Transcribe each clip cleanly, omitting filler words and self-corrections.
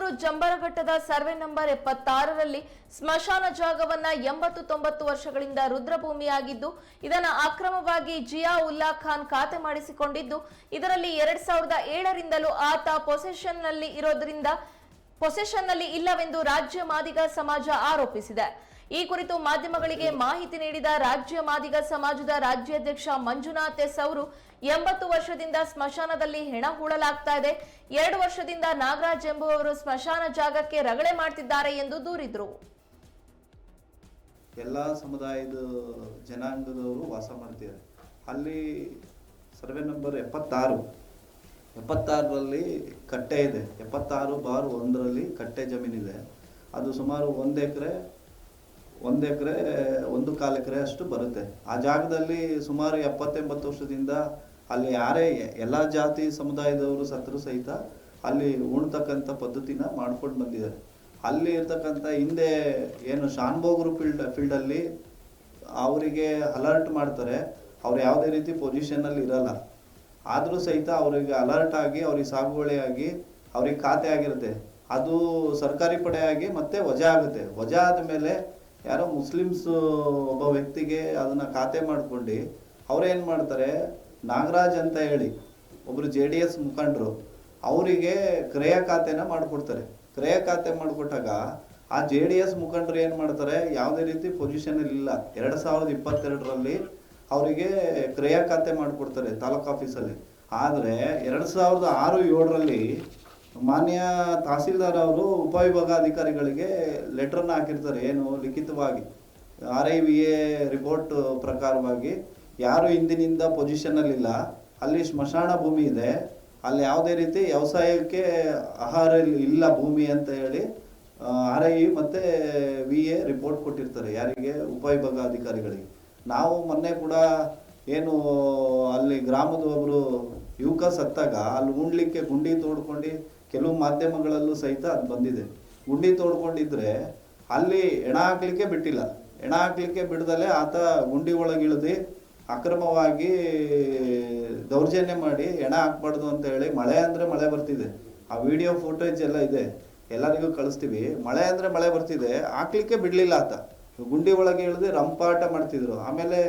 Bengaluru ಜಂಬರಘಟ್ಟದ survey number 76ರಲ್ಲಿ ಸ್ಮಶಾನ ಜಾಗವನ್ನ 80-90 ವರ್ಷಗಳಿಂದ ರುದ್ರಭೂಮಿಯಾಗಿದ್ದು ಇದನ್ನು ಅಕ್ರಮವಾಗಿ ಜಿಯಾ ಉಲ್ಲಾ ಖಾನ್ ಖಾತೆ ಮಾಡಿಸಿಕೊಂಡಿದ್ದು ಇದರಲ್ಲಿ 2007ರಿಂದಲೂ ಆತ ಪೊಸೆಷನ್ನಲ್ಲಿ ಇಲ್ಲವೆಂದು ರಾಜ್ಯ ಮಾದಿಗ ಸಮಾಜ ಆರೋಪಿಸಿದೆ. ಈ ಕುರಿತು ಮಾಧ್ಯಮಗಳಿಗೆ ಮಾಹಿತಿ ನೀಡಿದ ರಾಜ್ಯ ಮಾದಿಗ ಸಮಾಜದ ರಾಜ್ಯಾಧ್ಯಕ್ಷ ಮಂಜುನಾಥ್ ಎಸ್ ಅವರು 80 ವರ್ಷದಿಂದ ಸ್ಮಶಾನದಲ್ಲಿ ಹೆಣ ಹೂಳಲಾಗ್ತಾ ಇದೆ. 2 ವರ್ಷದಿಂದ ನಾಗರಾಜ್ ಎಂಬುವವರು ಸ್ಮಶಾನ ಜಾಗಕ್ಕೆ ರಗಳೆ ಮಾಡ್ತಿದ್ದಾರೆ ಎಂದು ದೂರಿದ್ರು. ಎಲ್ಲ ಸಮುದಾಯದ ಜನಾಂಗದವರು ವಾಸ ಮಾಡ್ತಿದ್ದಾರೆ. ಅಲ್ಲಿ ಸರ್ವೆ ನಂಬರ್ 76ರಲ್ಲಿ ಕಟ್ಟೆ ಇದೆ. 76/1ರಲ್ಲಿ ಕಟ್ಟೆ ಜಮೀನಿದೆ. ಅದು ಸುಮಾರು 1 ಎಕರೆ 1.25 ಎಕರೆ ಅಷ್ಟು ಬರುತ್ತೆ. ಆ ಜಾಗದಲ್ಲಿ ಸುಮಾರು 70-80 ವರ್ಷದಿಂದ ಅಲ್ಲಿ ಯಾರೇ ಎಲ್ಲ ಜಾತಿ ಸಮುದಾಯದವರು ಸತ್ರು ಸಹಿತ ಅಲ್ಲಿ ಉಣ್ತಕ್ಕಂಥ ಪದ್ಧತಿನ ಮಾಡ್ಕೊಂಡು ಬಂದಿದ್ದಾರೆ. ಅಲ್ಲಿ ಇರ್ತಕ್ಕಂಥ ಹಿಂದೆ ಏನು ಶಾನ್ಭೋಗ್ರು ಫೀಲ್ಡಲ್ಲಿ ಅವರಿಗೆ ಅಲರ್ಟ್ ಮಾಡ್ತಾರೆ. ಅವ್ರು ಯಾವುದೇ ರೀತಿ ಪೊಸಿಷನಲ್ಲಿ ಇರಲ್ಲ. ಆದರೂ ಸಹಿತ ಅವರಿಗೆ ಅಲರ್ಟ್ ಆಗಿ ಅವ್ರಿಗೆ ಸಾಗುವಳಿಯಾಗಿ ಅವ್ರಿಗೆ ಖಾತೆ ಆಗಿರುತ್ತೆ. ಅದು ಸರ್ಕಾರಿ ಪಡೆಯಾಗಿ ಮತ್ತೆ ವಜಾ ಆಗುತ್ತೆ. ವಜಾ ಆದಮೇಲೆ ಯಾರೋ ಮುಸ್ಲಿಮ್ಸ್ ಒಬ್ಬ ವ್ಯಕ್ತಿಗೆ ಅದನ್ನು ಖಾತೆ ಮಾಡ್ಕೊಂಡು ಅವ್ರೇನು ಮಾಡ್ತಾರೆ, ನಾಗರಾಜ್ ಅಂತ ಹೇಳಿ ಒಬ್ಬರು JDS ಮುಖಂಡರು ಅವರಿಗೆ ಕ್ರಯ ಖಾತೆನ ಮಾಡಿಕೊಡ್ತಾರೆ. ಕ್ರಯ ಖಾತೆ ಮಾಡಿಕೊಟ್ಟಾಗ ಆ JDS ಮುಖಂಡರು ಏನು ಮಾಡ್ತಾರೆ, ಯಾವುದೇ ರೀತಿ ಪೊಸಿಷನಲ್ಲಿ ಇಲ್ಲ. 2022ರಲ್ಲಿ ಅವರಿಗೆ ಕ್ರಯ ಖಾತೆ ಮಾಡಿಕೊಡ್ತಾರೆ ತಾಲೂಕು ಆಫೀಸಲ್ಲಿ. ಆದರೆ 2006-7ರಲ್ಲಿ ಮಾನ್ಯ ತಹಸೀಲ್ದಾರ್ ಅವರು ಉಪವಿಭಾಗಾಧಿಕಾರಿಗಳಿಗೆ ಲೆಟ್ರನ್ನ ಹಾಕಿರ್ತಾರೆ. ಏನು ಲಿಖಿತವಾಗಿ RIVA ರಿಪೋರ್ಟ್ ಪ್ರಕಾರವಾಗಿ ಯಾರು ಹಿಂದಿನಿಂದ ಪೊಸಿಷನ್ನಲ್ಲಿಲ್ಲ, ಅಲ್ಲಿ ಸ್ಮಶಾನ ಭೂಮಿ ಇದೆ, ಅಲ್ಲಿ ಯಾವುದೇ ರೀತಿ ವ್ಯವಸಾಯಕ್ಕೆ ಆಹಾರ ಇಲ್ಲ ಭೂಮಿ ಅಂತ ಹೇಳಿ RI ಮತ್ತು VA ರಿಪೋರ್ಟ್ ಕೊಟ್ಟಿರ್ತಾರೆ. ಯಾರಿಗೆ? ಉಪವಿಭಾಗಾಧಿಕಾರಿಗಳಿಗೆ. ನಾವು ಮೊನ್ನೆ ಕೂಡ ಏನು ಅಲ್ಲಿ ಗ್ರಾಮದ ಒಬ್ಬರು ಯುವಕ ಸತ್ತಾಗ ಅಲ್ಲಿ ಉಣ್ಲಿಕ್ಕೆ ಗುಂಡಿ ತೋಡ್ಕೊಂಡು ಕೆಲವು ಮಾಧ್ಯಮಗಳಲ್ಲೂ ಸಹಿತ ಅದು ಬಂದಿದೆ. ಗುಂಡಿ ತೋಡ್ಕೊಂಡಿದ್ರೆ ಅಲ್ಲಿ ಹೆಣ ಹಾಕ್ಲಿಕ್ಕೆ ಬಿಟ್ಟಿಲ್ಲ. ಹೆಣ ಹಾಕ್ಲಿಕ್ಕೆ ಬಿಡದಲ್ಲೇ ಆತ ಗುಂಡಿ ಒಳಗಿಳಿದು ಅಕ್ರಮವಾಗಿ ದೌರ್ಜನ್ಯ ಮಾಡಿ ಹೆಣ ಹಾಕ್ಬಾರ್ದು ಅಂತ ಹೇಳಿ, ಮಳೆ ಅಂದರೆ ಮಳೆ ಬರ್ತಿದೆ, ಆ ವಿಡಿಯೋ ಫೋಟೇಜ್ ಎಲ್ಲ ಇದೆ, ಎಲ್ಲರಿಗೂ ಕಳಿಸ್ತೀವಿ. ಮಳೆ ಅಂದರೆ ಮಳೆ ಬರ್ತಿದೆ, ಹಾಕ್ಲಿಕ್ಕೆ ಬಿಡಲಿಲ್ಲ. ಆತ ಗುಂಡಿ ಒಳಗೆ ಇಳಿದು ರಂಪಾಟ ಮಾಡ್ತಿದ್ರು. ಆಮೇಲೆ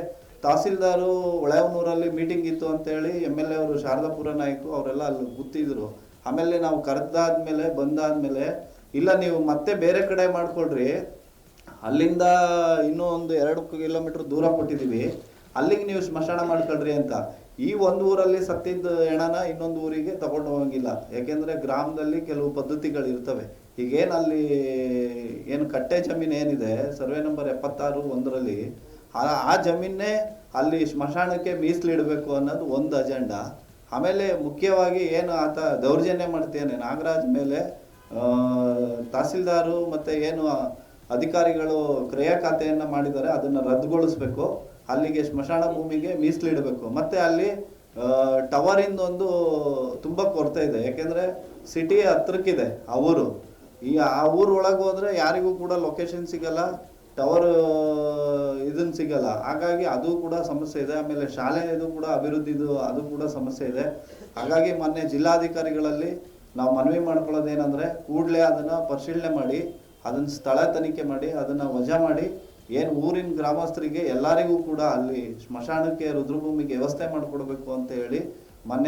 ತಹಸೀಲ್ದಾರು ಹೊಳೆಹೊನ್ನೂರಲ್ಲಿ ಮೀಟಿಂಗ್ ಇತ್ತು ಅಂತೇಳಿ MLA ಅವರು ಶಾರದಾಪುರ ನಾಯ್ಕು ಅವರೆಲ್ಲ ಅಲ್ಲಿ ಕೂತಿದ್ರು. ಆಮೇಲೆ ನಾವು ಕರೆದಾದ್ಮೇಲೆ ಬಂದಾದ್ಮೇಲೆ ಇಲ್ಲ ನೀವು ಮತ್ತೆ ಬೇರೆ ಕಡೆ ಮಾಡ್ಕೊಳ್ರಿ, ಅಲ್ಲಿಂದ ಇನ್ನೂ ಒಂದು 2 ಕಿಲೋಮೀಟರ್ ದೂರ ಕೊಟ್ಟಿದ್ದೀವಿ, ಅಲ್ಲಿಗೆ ನೀವು ಸ್ಮಶಾನ ಮಾಡ್ಕೊಳ್ರಿ ಅಂತ. ಈ ಒಂದು ಊರಲ್ಲಿ ಸತ್ತಿದ್ದ ಹೆಣನ ಇನ್ನೊಂದು ಊರಿಗೆ ತಗೊಂಡು ಹೋಗಂಗಿಲ್ಲ. ಯಾಕೆಂದರೆ ಗ್ರಾಮದಲ್ಲಿ ಕೆಲವು ಪದ್ಧತಿಗಳಿರ್ತವೆ. ಈಗೇನು ಅಲ್ಲಿ ಏನು ಕಟ್ಟೆ ಜಮೀನು ಏನಿದೆ ಸರ್ವೆ ನಂಬರ್ 76-1ರಲ್ಲಿ ಆ ಜಮೀನೇ ಅಲ್ಲಿ ಸ್ಮಶಾನಕ್ಕೆ ಮೀಸಲಿಡಬೇಕು ಅನ್ನೋದು ಒಂದು ಅಜೆಂಡಾ. ಆಮೇಲೆ ಮುಖ್ಯವಾಗಿ ಏನು ಆತ ದೌರ್ಜನ್ಯ ಮಾಡ್ತೇನೆ ನಾಗರಾಜ್ ಮೇಲೆ ತಹಸೀಲ್ದಾರು ಮತ್ತು ಏನು ಅಧಿಕಾರಿಗಳು ಕ್ರಯ ಖಾತೆಯನ್ನು ಮಾಡಿದ್ದಾರೆ ಅದನ್ನು ರದ್ದುಗೊಳಿಸ್ಬೇಕು. ಅಲ್ಲಿಗೆ ಸ್ಮಶಾನ ಭೂಮಿಗೆ ಮೀಸಲಿಡಬೇಕು. ಮತ್ತು ಅಲ್ಲಿ ಟವರಿಂದ ಒಂದು ತುಂಬ ಕೊರತೆ ಇದೆ. ಯಾಕೆಂದರೆ ಸಿಟಿ ಹತ್ರಕ್ಕಿದೆ ಆ ಊರು. ಆ ಊರು ಒಳಗೆ ಹೋದರೆ ಯಾರಿಗೂ ಕೂಡ ಲೊಕೇಶನ್ ಸಿಗಲ್ಲ, ಟವರ್ ಇದನ್ನು ಸಿಗಲ್ಲ. ಹಾಗಾಗಿ ಅದು ಕೂಡ ಸಮಸ್ಯೆ ಇದೆ. ಆಮೇಲೆ ಶಾಲೆದು ಕೂಡ ಅಭಿವೃದ್ಧಿದು ಅದು ಕೂಡ ಸಮಸ್ಯೆ ಇದೆ. ಹಾಗಾಗಿ ಮೊನ್ನೆ ಜಿಲ್ಲಾಧಿಕಾರಿಗಳಲ್ಲಿ ನಾವು ಮನವಿ ಮಾಡ್ಕೊಳ್ಳೋದೇನೆಂದರೆ ಕೂಡಲೇ ಅದನ್ನು ಪರಿಶೀಲನೆ ಮಾಡಿ ಅದನ್ನು ಸ್ಥಳ ತನಿಖೆ ಮಾಡಿ ಅದನ್ನು ವಜಾ ಮಾಡಿ ಏನು ಊರಿನ ಗ್ರಾಮಸ್ಥರಿಗೆ ಎಲ್ಲರಿಗೂ ಕೂಡ ಅಲ್ಲಿ ಸ್ಮಶಾನಕ್ಕೆ ರುದ್ರಭೂಮಿಗೆ ವ್ಯವಸ್ಥೆ ಮಾಡಿಕೊಡ್ಬೇಕು ಅಂತ ಹೇಳಿ ಮೊನ್ನೆ